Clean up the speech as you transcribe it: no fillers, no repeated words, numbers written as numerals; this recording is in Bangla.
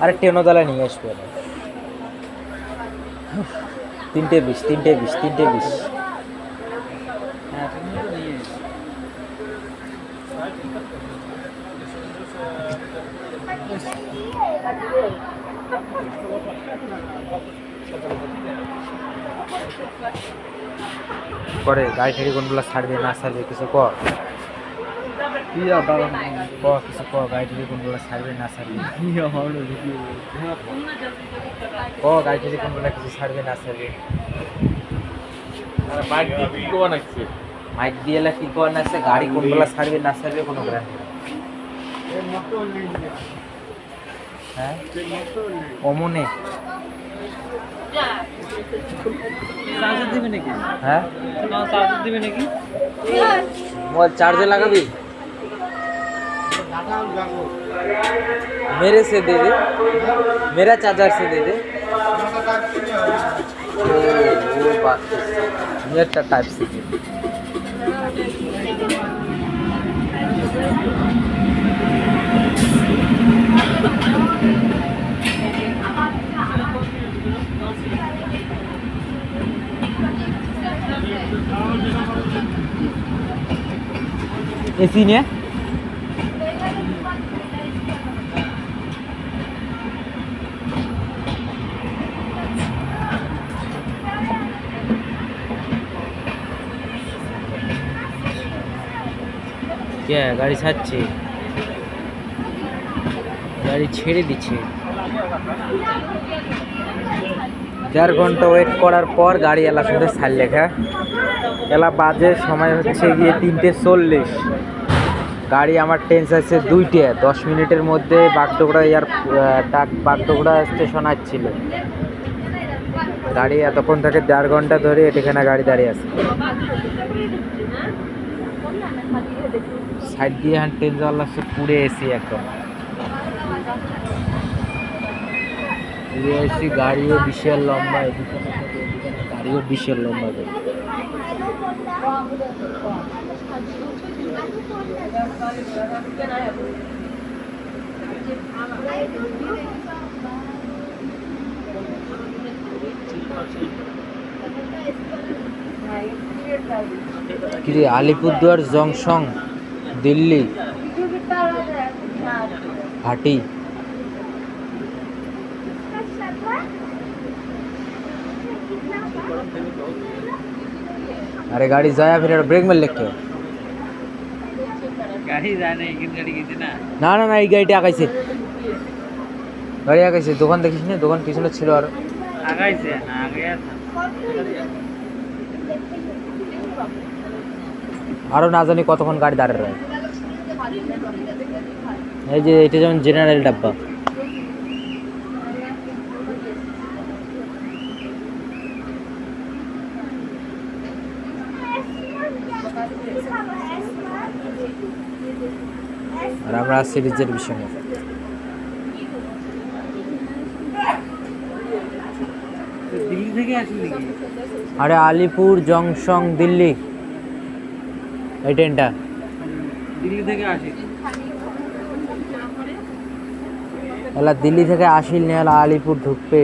আরে টেনোতলা নিয়ে আসবে তিনটে বিশ করে গাড়ি ঠেড়ি কোনগুলো ছাড়বে না ছাড়বে কিছু কর কিছু কর গাড়ি ঠেড়ি কোনগুলো ছাড়বে না ছাড়বে গাড়ি ঠেড়ি কোনগুলো কিছু ছাড়বে না ছাড়বে মাইক দিয়ে কি কোয়া নাকছে মাইক দিয়ে কি কর নাকছে গাড়ি কোনগুলো ছাড়বে না ছাড়বে কোনো গ্যারান্টি হ্যাঁ অমনে চার্জার দিবে নাকি? হ্যাঁ চার্জার দিবে নাকি? मोबाइल चार्जर लगा भी मेरे से दे दे मेरा चार्जर से दे दे वो बात मेरा टाइप से एसी ने क्या गाड़ी ছাড়ছে গাড়ি ছেড়ে দিচ্ছে 4 ঘন্টা ওয়েট করার পর গাড়ি এলা শুধু ছাড় লেখা এলা বাজে সময় হচ্ছে গিয়ে 3:40 গাড়ি আমার ট্রেন আছে 2টে 10 মিনিটের মধ্যে বাগডোগরা বাগডোগরা স্টেশন আসছিল গাড়ি এতক্ষণ থেকে 4 ঘন্টা ধরে এখানে গাড়ি দাঁড়িয়ে আছে সাইড দিয়ে ট্রেন যাওয়ার লাগছে পুড়ে এসি একদম এসি গাড়িও বিশাল লম্বা গাড়িও বিশাল লম্বা আলিপুরদুয়ার জংশন দিল্লি भाटी अरे गाड़ी जाया फिर ब्रेक में लेके গাড়ি যায় না এখান গাড়ি গেছে না না না না এই গাড়িটা আগাইছে দোকান দেখিস না দোকান পিছনে ছিল আর আগাইছে আগে আরো না জানি কতক্ষণ গাড়ি দাঁড়িয়ে রয় এই যে এটা যেমন জেনারেল ডাব্বা আর আমরা আসছি রিজার্ভেশনে দিল্লি থেকে আসলি নাকি আরে আলিপুর জংশন দিল্লি এই ট্রেনটা দিল্লি থেকে আসি এলা দিল্লি থেকে আসিল না এলা আলিপুর ঢুকবে